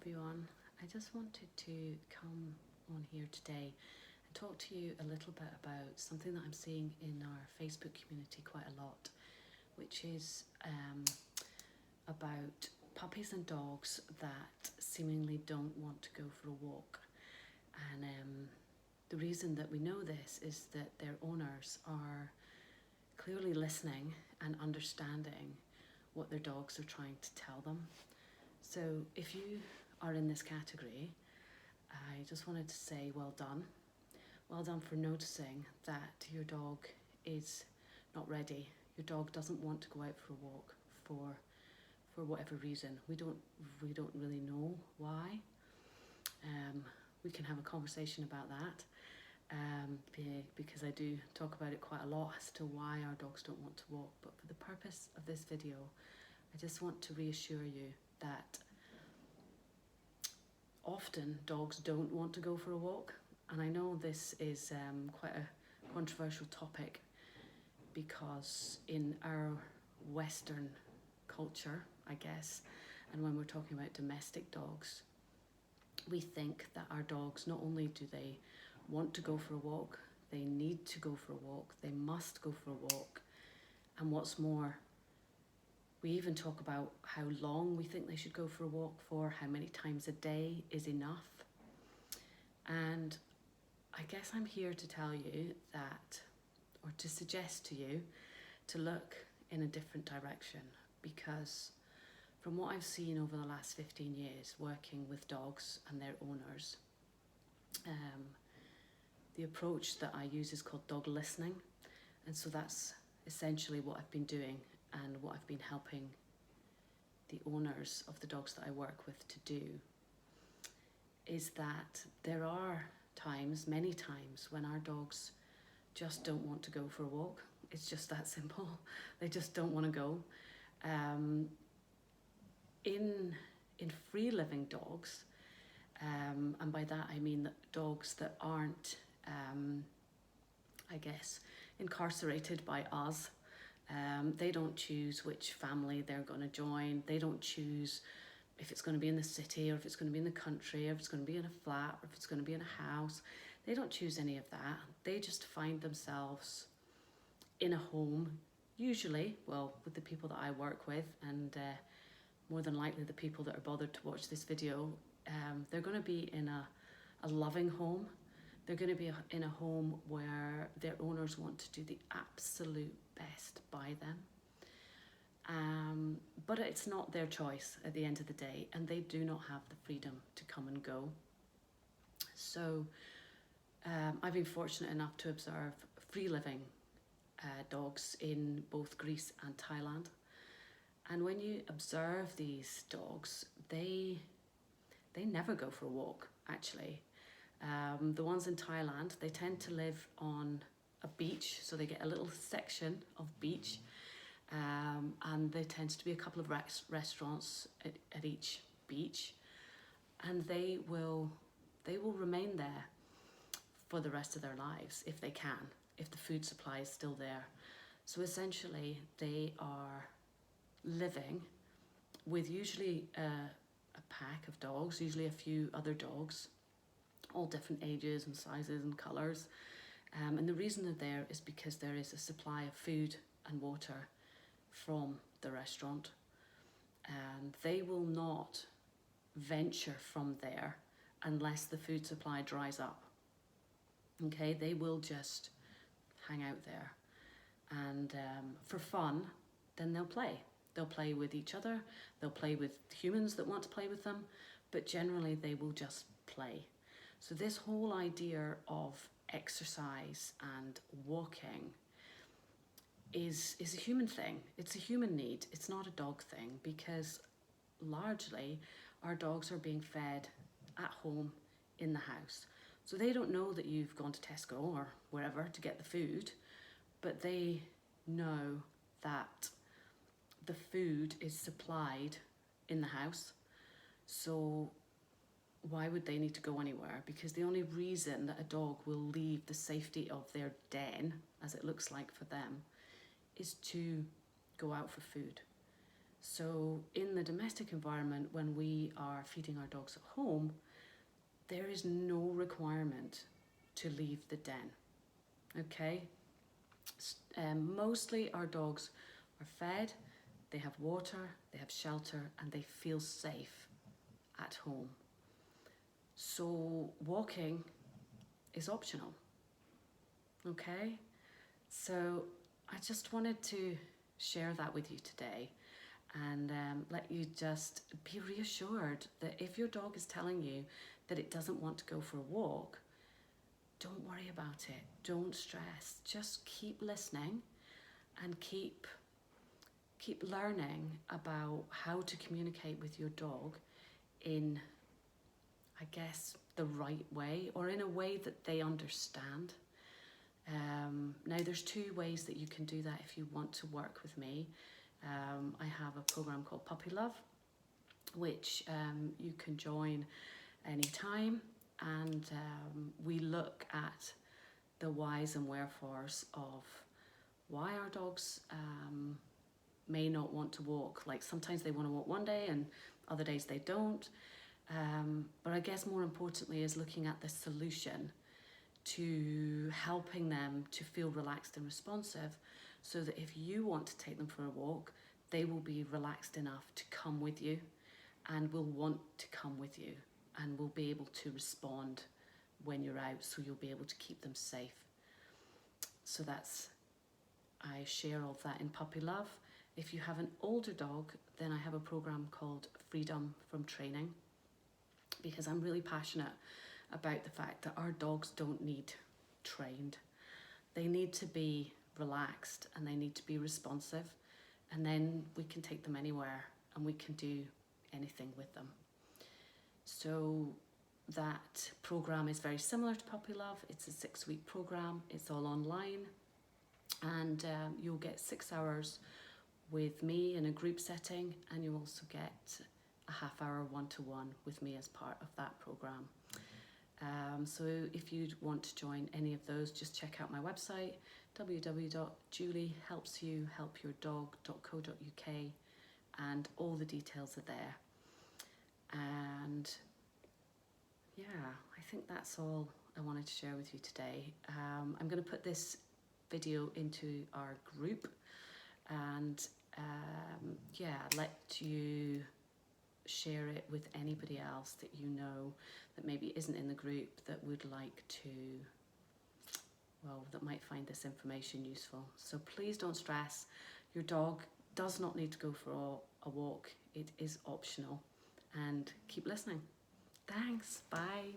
everyone. I just wanted to come on here today and talk to you a little bit about something that I'm seeing in our Facebook community quite a lot, which is about puppies and dogs that seemingly don't want to go for a walk. And the reason that we know this is that their owners are clearly listening and understanding what their dogs are trying to tell them. So if you are in this category, I just wanted to say well done. Well done for noticing that your dog is not ready. Your dog doesn't want to go out for a walk for whatever reason. We don't really know why. We can have a conversation about that because I do talk about it quite a lot as to why our dogs don't want to walk. But for the purpose of this video, I just want to reassure you that often dogs don't want to go for a walk. And I know this is quite a controversial topic because in our Western culture, I guess, and when we're talking about domestic dogs, we think that our dogs, not only do they want to go for a walk, they need to go for a walk, they must go for a walk. And what's more, we even talk about how long we think they should go for a walk for, how many times a day is enough. And I guess I'm here to tell you that, or to suggest to you, to look in a different direction, because from what I've seen over the last 15 years working with dogs and their owners, the approach that I use is called dog listening. And so that's essentially what I've been doing and what I've been helping the owners of the dogs that I work with to do, is that there are times, many times, when our dogs just don't want to go for a walk. It's just that simple. They just don't want to go. In free-living dogs, and by that I mean that dogs that aren't, I guess, incarcerated by us. They don't choose which family they're going to join. They don't choose if it's going to be in the city or if it's going to be in the country or if it's going to be in a flat or if it's going to be in a house. They don't choose any of that. They just find themselves in a home, usually, well, with the people that I work with, and more than likely the people that are bothered to watch this video, they're going to be in a loving home. They're going to be in a home where their owners want to do the absolute best by them. But it's not their choice at the end of the day, and they do not have the freedom to come and go. So I've been fortunate enough to observe free-living dogs in both Greece and Thailand. And when you observe these dogs, they never go for a walk, actually. The ones in Thailand, they tend to live on a beach, so they get a little section of beach, and there tends to be a couple of restaurants at each beach, and they will remain there for the rest of their lives if they can, if the food supply is still there. So essentially they are living with usually a pack of dogs, usually a few other dogs, all different ages and sizes and colours. And the reason they're there is because there is a supply of food and water from the restaurant. And they will not venture from there unless the food supply dries up. Okay, they will just hang out there. And for fun, then they'll play. They'll play with each other, they'll play with humans that want to play with them, but generally they will just play. So this whole idea of exercise and walking is a human thing. It's a human need. It's not a dog thing, because largely our dogs are being fed at home in the house. So they don't know that you've gone to Tesco or wherever to get the food, but they know that the food is supplied in the house. So why would they need to go anywhere? Because the only reason that a dog will leave the safety of their den, as it looks like for them, is to go out for food. So in the domestic environment, when we are feeding our dogs at home, there is no requirement to leave the den, okay? Mostly our dogs are fed, they have water, they have shelter, and they feel safe at home. So walking is optional, okay? So I just wanted to share that with you today, and let you just be reassured that if your dog is telling you that it doesn't want to go for a walk, don't worry about it, don't stress, just keep listening and keep learning about how to communicate with your dog in, I guess, the right way, or in a way that they understand. Now there's two ways that you can do that if you want to work with me. I have a program called Puppy Love, which you can join anytime, and we look at the whys and wherefores of why our dogs may not want to walk. Like sometimes they want to walk one day and other days they don't. But I guess more importantly is looking at the solution to helping them to feel relaxed and responsive, so that if you want to take them for a walk, they will be relaxed enough to come with you and will want to come with you and will be able to respond when you're out, so you'll be able to keep them safe. So I share all of that in Puppy Love. If you have an older dog, then I have a program called Freedom from Training, because I'm really passionate about the fact that our dogs don't need trained. They need to be relaxed and they need to be responsive, and then we can take them anywhere and we can do anything with them. So that program is very similar to Puppy Love. It's a 6-week program. It's all online, and you'll get 6 hours with me in a group setting, and you also get a half-hour one-to-one with me as part of that program. So if you want to join any of those, just check out my website, www.juliehelpsyouhelpyourdog.co.uk, and all the details are there. And yeah, I think that's all I wanted to share with you today. I'm going to put this video into our group, and let you share it with anybody else that you know that maybe isn't in the group that would like to, that might find this information useful. So please don't stress. Your dog does not need to go for a walk. It is optional, and keep listening. Thanks. Bye.